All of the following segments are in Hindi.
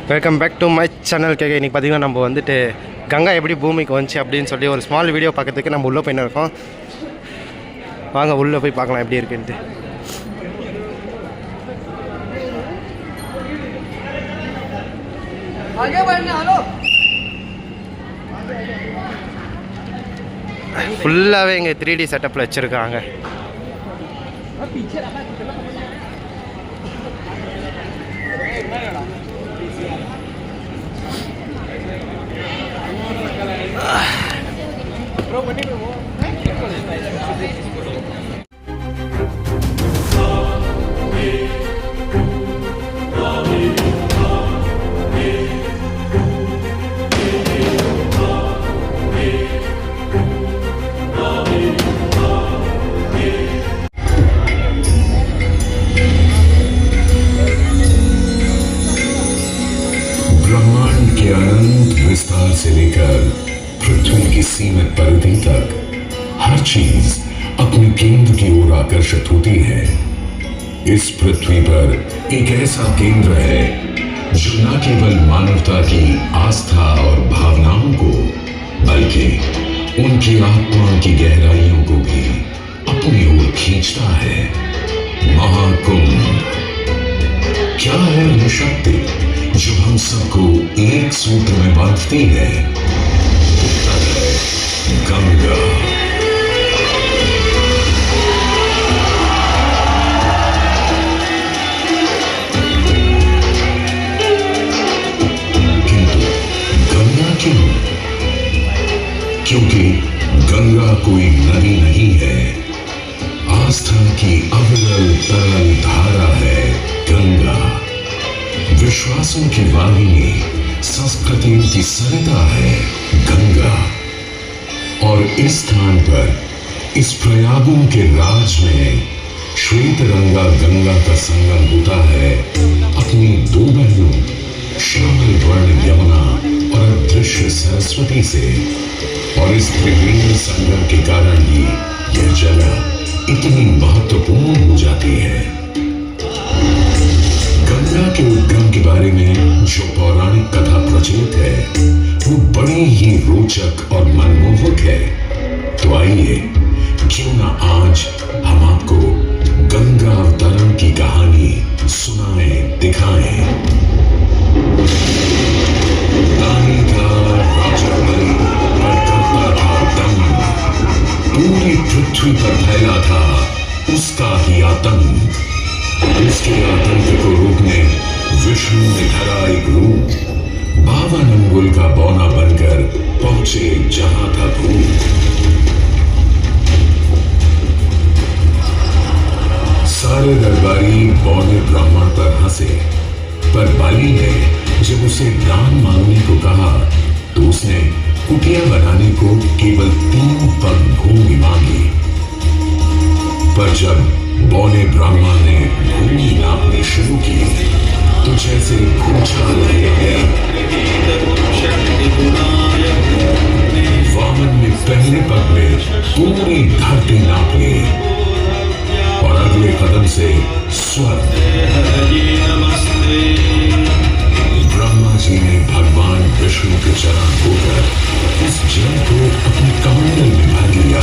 Welcome back to my channel கேட்க. இன்றைக்கி பார்த்திங்கன்னா நம்ம வந்துட்டு கங்கா எப்படி பூமிக்கு வந்துச்சு அப்படின்னு சொல்லி ஒரு ஸ்மால் வீடியோ பார்க்கறதுக்கு நம்ம உள்ளே போயின்னு இருக்கோம். வாங்க உள்ளே போய் பார்க்கலாம் எப்படி இருக்குன்ட்டு. ஃபுல்லாகவே இங்கே 3D செட்டப்பில் வச்சுருக்காங்க. ब्रह्मांड के अनंत विस्तार से लेकर पृथ्वी की सीमित परिधि तक हर चीज अपने केंद्र की ओर आकर्षित होती है। इस पृथ्वी पर एक ऐसा केंद्र है जो न केवल मानवता की आस्था और भावनाओं को बल्कि उनकी आत्मा की गहराइयों को भी अपनी ओर खींचता है। महाकुंभ क्या है ये शक्ति जो हम सबको एक सूत्र में बांधती है? गंगा। किंतु गंगा क्यों? क्योंकि गंगा कोई नदी नहीं है, आस्था की अविरल तरल धारा है गंगा। विश्वासों की वाहिनी, संस्कृतियों की सरिता है गंगा। और इस स्थान पर, इस प्रयागों के राज में श्वेत रंगा गंगा का संगम होता है अपनी दो बहनों श्यामल वर्ण यमुना और अदृश्य सरस्वती से। और इस त्रिवेणी संगम के कारण ही यह जगह इतनी महत्वपूर्ण हो जाती है। गंगा के उद्गम के बारे में जो पौराणिक कथा प्रचलित है वो बड़ी ही रोचक और मनमोहक है। तो आइए क्यों ना आज हम आपको गंगा अवतरण की कहानी सुनाएं, दिखाएं। नानी का राजा बलि पर करता था दम, पूरी पृथ्वी पर फैला था उसका ही आतंक। उसके आतंक को रोकने विष्णु ने धरा एक रूप, 52 अंगुल का बौना बनकर पहुंचे जहां था भूत। सारे दरबारी बौने ब्राह्मण पर हंसे, पर बलि ने जब उसे दान मांगने को कहा तो उसने कुटिया बनाने को केवल 3 पग भूमि मांगी। पर जब बौने ब्राह्मण ने भूमि नापनी शुरू की तो जैसे भूचाल गई। वामन ने पहले पग में पूरी धरती नाप ली और अगले कदम से स्वर्ग। ब्रह्मा जी ने भगवान विष्णु के चरण होकर उस जल को अपने कमंडल में भर लिया।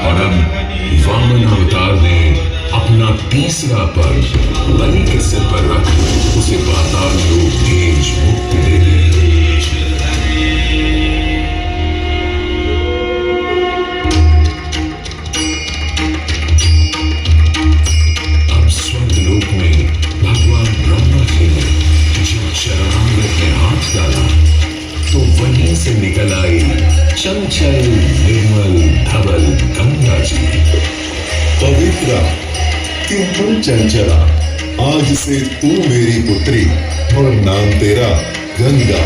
और अब वामन अवतार ने अपना तीसरा पग बलि के सिर पर रख उसे पाताल लोक भेज मुक्ति दे दी। अब स्वर्गलोक में भगवान ब्रह्मा जी ने जब चरणामृत में हाथ डाला तो वहीं से निकल आई चंचल निर्मल धवल गंगा जी। पवित्रा किंतु चंचला, आज से तू मेरी पुत्री और नाम तेरा गंगा।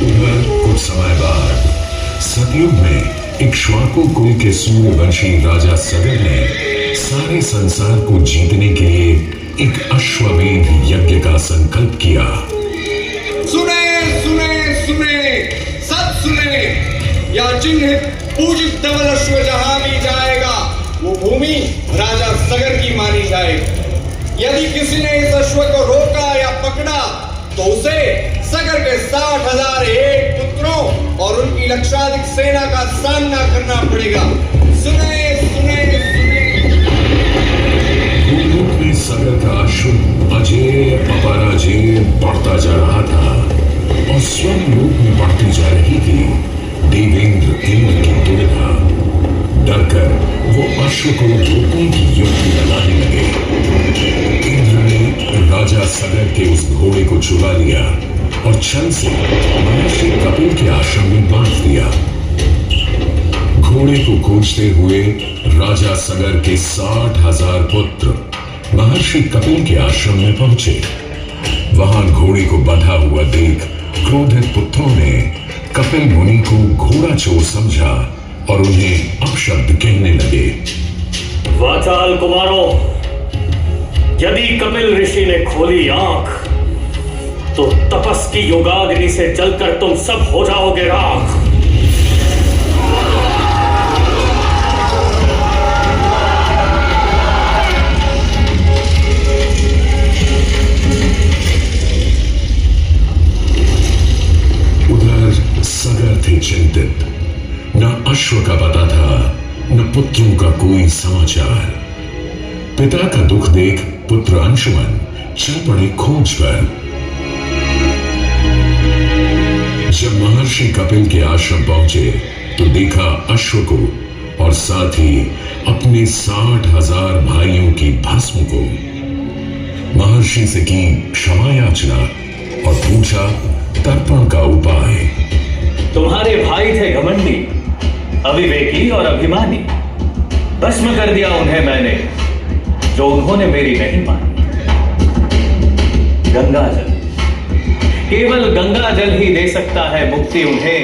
उधर कुछ समय बाद सतयुग में इक्ष्वाकु कुल के सूर्यवंशी राजा सगर ने सारे संसार को जीतने के लिए एक अश्वमेध यज्ञ का संकल्प किया। सुने सुने सुने चिन्हित पूजित धवल अश्व जहां भी जाएगा वो भूमि राजा सगर की मानी जाएगी। यदि किसी ने इस अश्व को रोका या पकड़ा तो उसे सगर के 60,000 एक पुत्रों और उनकी लक्षाधिक सेना का सामना करना पड़ेगा। सुने सुने सुने। भूलोक में सगर का अश्व अजय अपराजय बढ़ता जा रहा था और स्वर्ण लोक में बढ़ती जा रही थी देवेंद्र इंद्र की दुविधा। डरकर वो अश्व को रोकने की युक्ति लगाने लगे। इंद्र ने राजा सगर के उस घोड़े को चुरा लिया और छल से महर्षि कपिल के आश्रम में बांध दिया। घोड़े को खोजते हुए राजा सगर के 60,000 पुत्र महर्षि कपिल के आश्रम में पहुंचे। वहां घोड़े को बंधा हुआ देख क्रोधित पुत्रों ने कपिल मुनि को घोड़ा चोर समझा और उन्हें अपशब्द कहने लगे। वाचाल कुमारों, यदि कपिल ऋषि ने खोली आंख तो तपस की योगाग्नि से जलकर तुम सब हो जाओगे राख। सगर थे चिंतित। न अश्व का पता था न पुत्रों का कोई समाचार। पिता का दुख देख पुत्र अंशुमन चल पड़े खोज पर। जब महर्षि कपिल के आश्रम पहुंचे तो देखा अश्व को और साथ ही अपने 60,000 भाइयों की भस्म को। महर्षि से की क्षमा याचना और पूछा तर्पण का उपाय। तुम्हारे भाई थे घमंडी, अविवेकी और अभिमानी। भस्म कर दिया उन्हें मैंने जो उन्होंने मेरी नहीं मानी। गंगाजल, केवल गंगाजल ही दे सकता है मुक्ति उन्हें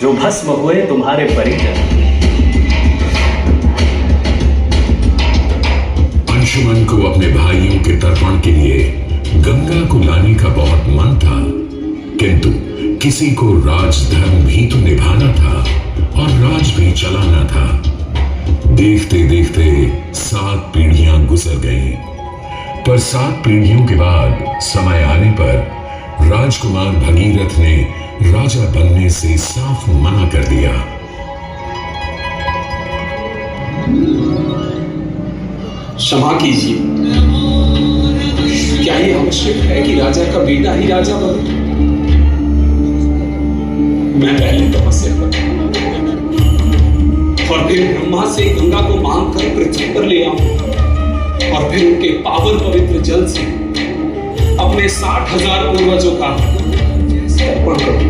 जो भस्म हुए तुम्हारे परिजन। अंशुमन को अपने भाइयों के तर्पण के लिए गंगा को लाने का बहुत मन था, किंतु किसी को राजधर्म भी तो निभाना था और राज भी चलाना था। देखते देखते 7 पीढ़ियां गुजर गईं, पर 7 पीढ़ियों के बाद समय आने पर राजकुमार भगीरथ ने राजा बनने से साफ मना कर दिया। क्षमा कीजिए, क्या ये आवश्यक है कि राजा का बेटा ही राजा बने? मैं पहले तपस्या करूं और फिर ब्रह्मा से गंगा को मांग कर पृथ्वी पर ले आऊं और फिर उनके पावन पवित्र जल से अपने 60,000 पूर्वजों का तर्पण करूं।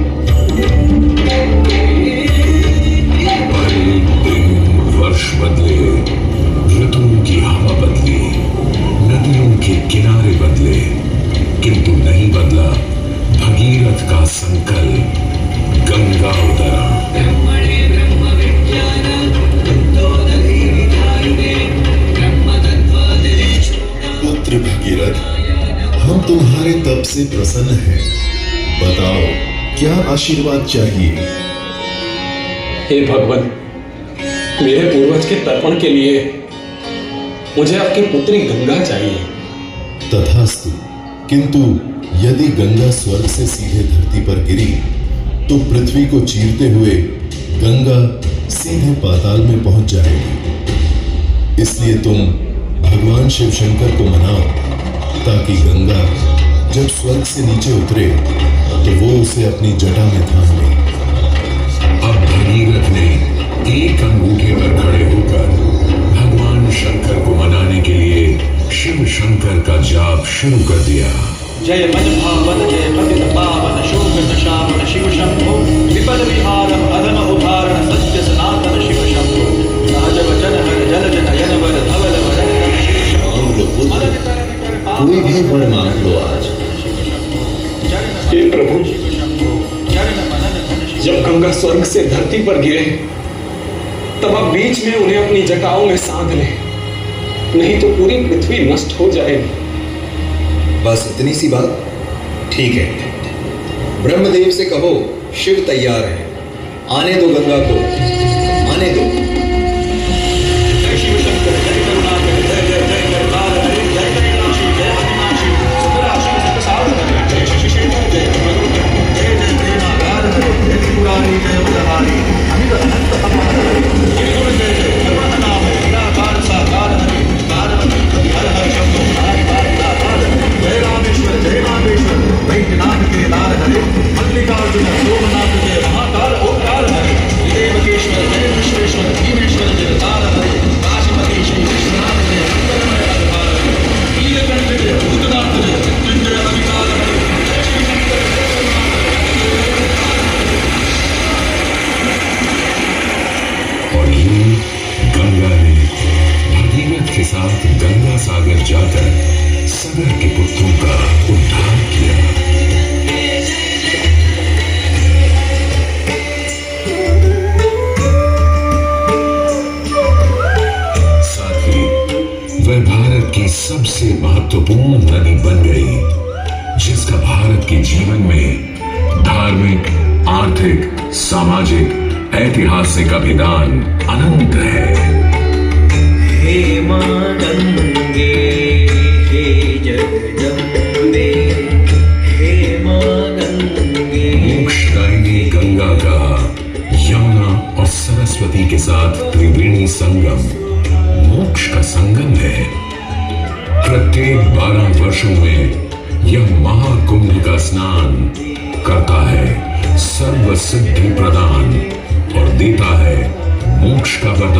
दिन वर्ष बदले, ऋतुओं की हवा बदली, नदियों के किनारे बदले, किंतु नहीं बदला भगीरथ का संकल्प। गंगा उतरा। पुत्र भगीरथ, हम तुम्हारे तप से प्रसन्न हैं। बताओ क्या आशीर्वाद चाहिए? हे भगवान, मेरे पूर्वज के तर्पण के लिए मुझे आपकी पुत्री गंगा चाहिए। तथास्तु, किंतु यदि गंगा स्वर्ग से सीधे धरती पर गिरी तो पृथ्वी को चीरते हुए गंगा सीधे पाताल में पहुंच जाएगी। इसलिए तुम भगवान शिव शंकर को मनाओ ताकि गंगा जब स्वर्ग से नीचे उतरे तो वो उसे अपनी जटा में थाम ले। अब भगीरथ ने एक अंगूठे पर खड़े होकर भगवान शंकर को मनाने के लिए शिव शंकर का जाप शुरू कर दिया। जय मन भावन जय पतित पावन शोभित शामन शिव शंभो विपद विहारम अधम उदाहरण सत्य सनातन शिव शंभो सहज वचन हर जल जनयन वर धवल वरन शिव शंभो। कोई भी वर मांग लो आज। हे प्रभु, जब गंगा स्वर्ग से धरती पर गिरे तब आप बीच में उन्हें अपनी जटाओं में साध लें, नहीं तो पूरी पृथ्वी नष्ट हो जाएगी। बस इतनी सी बात? ठीक है, ब्रह्मदेव से कहो शिव तैयार है। आने दो गंगा को, आने दो। जय शिव शंकर, जय करुणाकर, जय जय जय करतार हरे, जय कैलाशी, जय अविनाशी, सुखराशि सतसार हरे, जय शशिशेखर, जय मरुधर, जय जय प्रेमागार हरे, जय त्रिपुरारी, जय बलहारी, अमित अनंत अपार हरे, त्रिगुण जय जय सर्वत्र नाम निराकार साकार हरे, पार्वती पति हर हर शंभो, हर हर नाथ जय रामेश्वर, वैद्यनाथ के लाल हरे, मल्लिकार्जुन सोमनाथ जय महाकाल ओंकार हरे, देवकेश्वर जय विश्वेश्वर, भीमेश्वर जय तार हरे, काशीपति श्री विश्वनाथ जय मंगलमय आधार हरे, नीलकंठ जय भूतनाथ जय मृत्युंजय अविकार हरे, जय श्री शंकर जय करुणाकर। और यूं गंगा ने भगीरथ के साथ गंगा सागर जाकर सगर के पुत्रों का उद्धार किया। साथ ही वह भारत की सबसे महत्वपूर्ण नदी बन गई, जिसका भारत के जीवन में धार्मिक, आर्थिक, सामाजिक, ऐतिहासिक अभिदान अनंत है। हे मां गंगे, हे जगदम्बे, हे मां गंगे। मोक्षदायिनी गंगा का यमुना और सरस्वती के साथ त्रिवेणी संगम मोक्ष का संगम है। प्रत्येक 12 वर्षों में यह महाकुंभ का स्नान करता है सर्व सिद्धि प्रदान और देता है मोक्ष का वरदान।